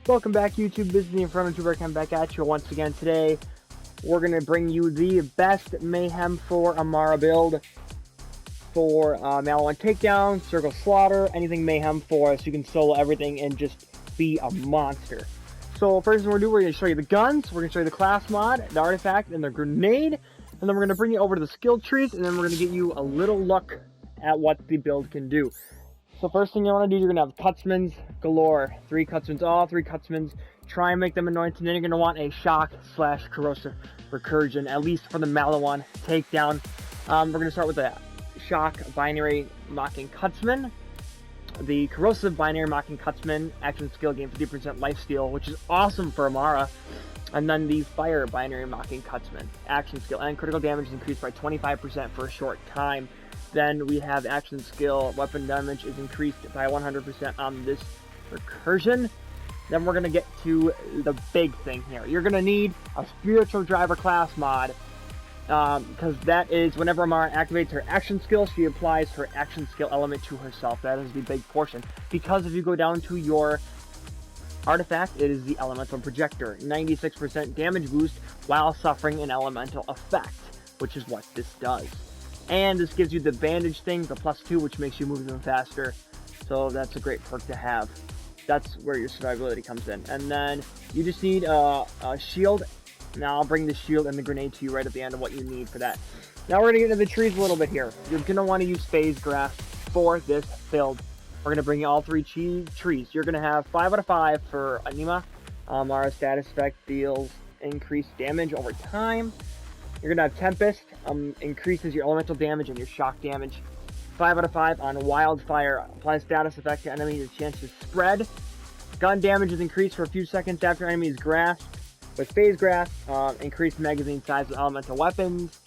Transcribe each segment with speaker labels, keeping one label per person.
Speaker 1: Welcome back, YouTube. This is the Infernal coming back at you once again. Today, we're going to bring you the best Mayhem for Amara build for Maliwan Takedown, Circle Slaughter, anything Mayhem for us. You can solo everything and just be a monster. So, first thing we're going to show you the guns, we're going to show you the class mod, the artifact, and the grenade, and then we're going to bring you over to the skill trees, and then we're going to get you a little look at what the build can do. So first thing you want to do, you're going to have Cutsmans galore. 3 Cutsmans, all 3 Cutsmans. Try and make them anointed, and then you're going to want a shock/corrosive recursion, at least for the Maliwan Takedown. We're going to start with the shock binary mocking Cutsman. The corrosive binary mocking Cutsman, action skill gain 50% lifesteal, which is awesome for Amara. And then the fire binary mocking Cutsman, action skill and critical damage is increased by 25% for a short time. Then we have action skill, weapon damage is increased by 100% on this recursion. Then we're going to get to the big thing here. You're going to need a spiritual driver class mod, because that is whenever Amara activates her action skill, she applies her action skill element to herself. That is the big portion. Because if you go down to your artifact, it is the elemental projector. 96% damage boost while suffering an elemental effect, which is what this does. And this gives you the bandage thing, the +2, which makes you move even faster. So that's a great perk to have. That's where your survivability comes in. And then you just need a shield. Now I'll bring the shield and the grenade to you right at the end of what you need for that. Now we're going to get into the trees a little bit here. You're going to want to use phase grass for this build. We're going to bring you all 3 trees. You're going to have 5 out of 5 for Anima. Our status effect deals increased damage over time. You're going to have Tempest, increases your elemental damage and your shock damage. 5 out of 5 on Wildfire, applies status effect to enemies, a chance to spread. Gun damage is increased for a few seconds after enemy is grasped. With Phase Grasp, increased magazine size with elemental weapons.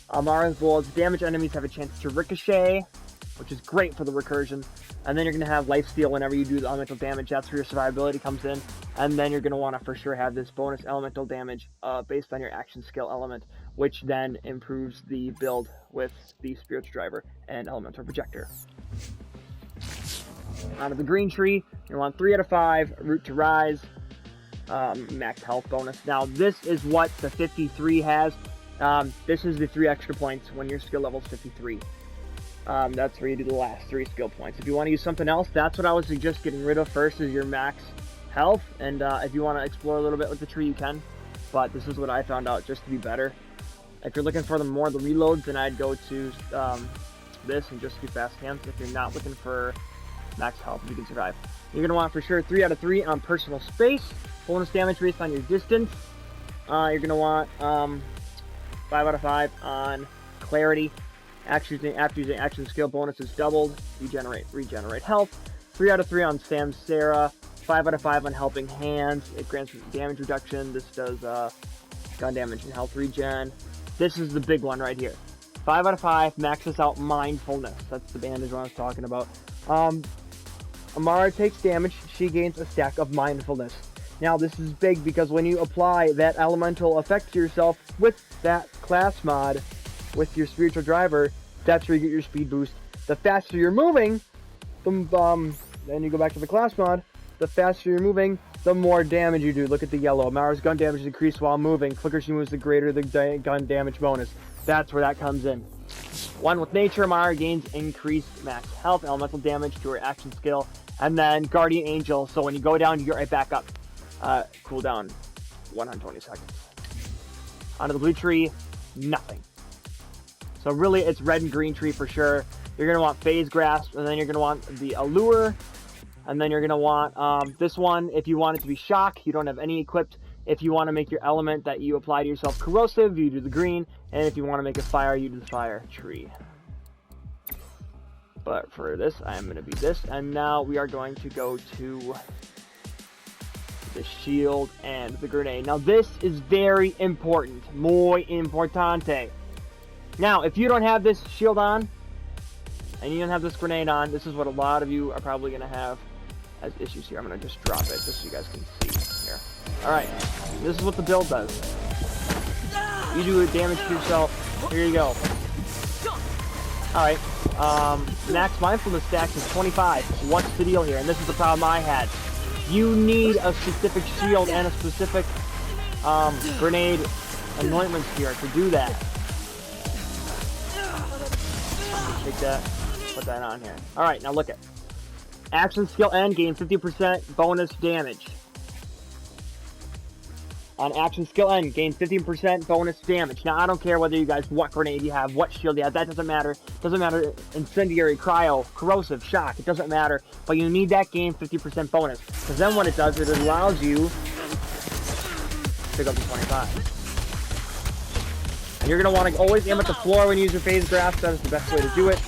Speaker 1: Amara's bullets, damage enemies have a chance to ricochet, which is great for the recursion. And then you're going to have lifesteal whenever you do the elemental damage. That's where your survivability comes in. And then you're going to want to for sure have this bonus elemental damage based on your action skill element, which then improves the build with the spiritual driver and elemental projector. Out of the green tree, you want 3 out of 5, root to rise, max health bonus. Now this is what the 53 has. This is the 3 extra points when your skill level is 53. That's where you do the last 3 skill points. If you want to use something else, that's what I would suggest getting rid of first, is your max health. And if you want to explore a little bit with the tree, you can. But this is what I found out just to be better. If you're looking for the reloads, then I'd go to this and just do fast hands. If you're not looking for max health, you can survive. You're going to want for sure 3 out of 3 on personal space. Bonus damage based on your distance. You're going to want 5 out of 5 on clarity. After using action skill, bonus is doubled. Regenerate health. 3 out of 3 on Samsara. 5 out of 5 on helping hands. It grants damage reduction. This does gun damage and health regen. This is the big one right here. 5 out of 5 maxes out mindfulness. That's the bandage one I was talking about. Amara takes damage. She gains a stack of mindfulness. Now this is big because when you apply that elemental effect to yourself with that class mod, with your spiritual driver, that's where you get your speed boost. The faster you're moving, then you go back to the class mod, the faster you're moving, the more damage you do. Look at the yellow. Amara's gun damage is increased while moving. Quicker she moves, the greater the gun damage bonus. That's where that comes in. One with nature, Amara gains increased max health, elemental damage to her action skill, and then Guardian Angel, so when you go down, you get right back up. Cooldown 120 seconds. Onto the blue tree, nothing. So really, it's red and green tree for sure. You're going to want Phase Grasp, and then you're going to want the Allure, and then you're going to want this one if you want it to be Shock. You don't have any equipped. If you want to make your element that you apply to yourself corrosive, you do the green, and if you want to make a fire, you do the fire tree. But for this, I'm going to be this, and now we are going to go to the shield and the grenade. Now this is very important, muy importante. Now, if you don't have this shield on, and you don't have this grenade on, this is what a lot of you are probably going to have as issues here. I'm going to just drop it just so you guys can see here. Alright, this is what the build does. You do damage to yourself. Here you go. Alright, max mindfulness stacks is 25. What's the deal here? And this is the problem I had. You need a specific shield and a specific grenade anointment sphere to do that. Take that, put that on here. Alright, now look at action skill N, gain 50% bonus damage. On action skill N, gain 15% bonus damage. Now, I don't care whether you guys, what grenade you have, what shield you have, that doesn't matter. Doesn't matter, incendiary, cryo, corrosive, shock, it doesn't matter. But you need that gain 50% bonus. Because then what it does is it allows you to go to 25. And you're going to want to always aim at the floor when you use your phase grasp. That is the best way to do it.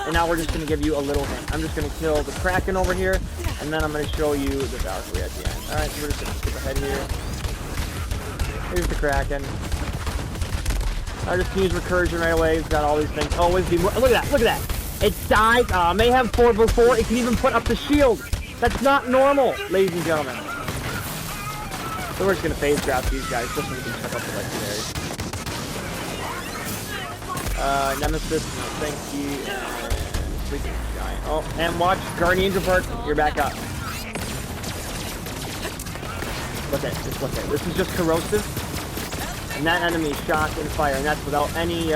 Speaker 1: And now we're just going to give you a little hint. I'm just going to kill the Kraken over here, and then I'm going to show you the Valkyrie at the end. Alright, so we're just going to skip ahead here. Here's the Kraken. I just use recursion right away. It's got all these things. Always be more. Look at that, look at that. It dies. Mayhem 4 before. It can even put up the shield. That's not normal, ladies and gentlemen. So we're just going to phase grab these guys just so we can check up the legendaries. Nemesis, thank you, and Sleeping Giant. Oh, and watch, Guardian Angel Park, you're back up. Look at, just look at, this is just corrosive, and that enemy is shock and fire, and that's without any,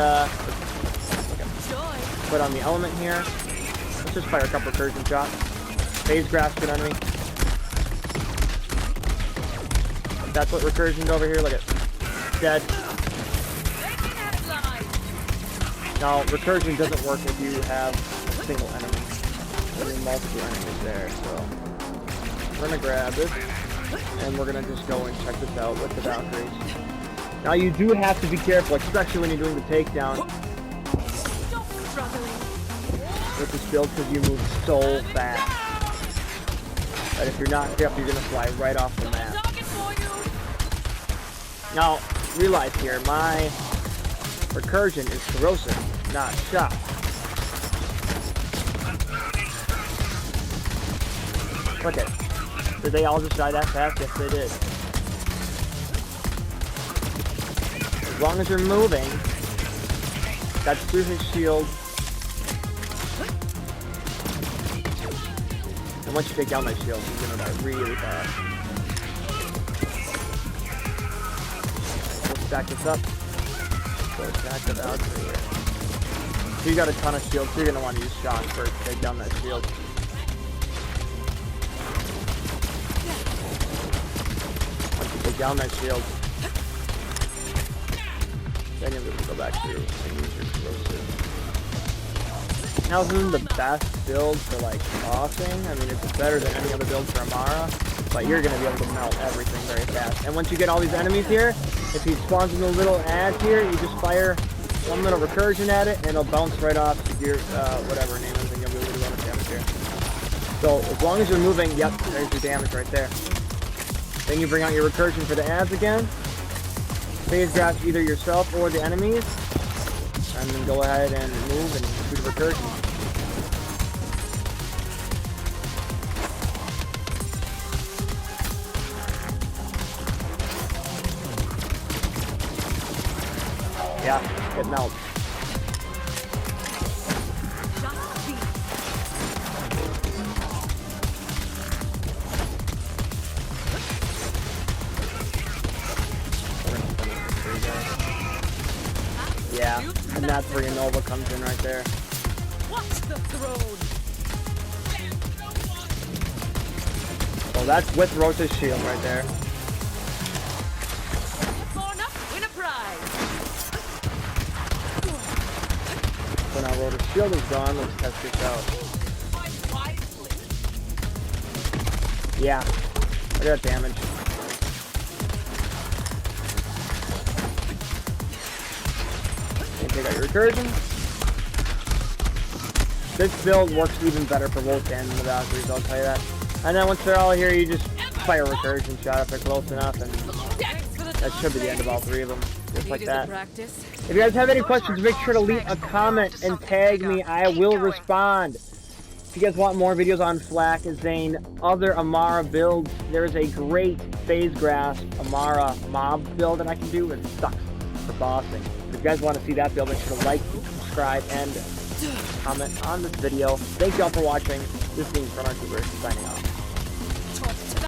Speaker 1: put on the element here. Let's just fire a couple recursion shots. Phase grasp an enemy. That's what recursion's over here, look at, dead. Now, recursion doesn't work if you have a single enemy. There are multiple enemies there, so we're going to grab this, and we're going to just go and check this out with the Valkyries. Now, you do have to be careful, especially when you're doing the takedown with this build, because you move so fast that if you're not careful, you're going to fly right off the map. Now, realize here, my recursion is corrosive, not shock. Look at it. Did they all just die that fast? Yes, they did. As long as you're moving, that's through his shield. And once you take down that shield, he's gonna die really fast. Let's stack this up. Attack the Valkyrie here. So you got a ton of shields, so you're going to want to use shock first to take down that shield. Once you take down that shield, then you're going to go back through and use your corrosive. Now this isn't the best build for like bossing. I mean, it's better than any other build for Amara, but you're going to be able to melt everything very fast. And once you get all these enemies here, if he spawns in a little ads here, you just fire one little recursion at it, and it'll bounce right off your, whatever name is, and you'll be able to do bonus damage here. So, as long as you're moving, yep, there's your damage right there. Then you bring out your recursion for the ads again. Phase grasp either yourself or the enemies, and then go ahead and move and shoot a recursion. Yeah, it melts. Yeah, and that's where your Nova comes in right there. So that's with Rota's shield right there. So now Rota's shield is gone, let's test this out. Yeah, look at that damage. And take out your recursion. This build works even better for Wolf and the Valkyries, I'll tell you that. And then once they're all here, you just fire a recursion shot if they're close enough, and that should be the end of all three of them. Just like that. If you guys have any questions, make sure to leave a comment and tag me. I will respond. If you guys want more videos on Flak, Zane, other Amara builds, there is a great phase grasp Amara mob build that I can do. It sucks for bossing. If you guys want to see that build, make sure to like, subscribe, and comment on this video. Thank you all for watching. This is Runner Tuber signing off.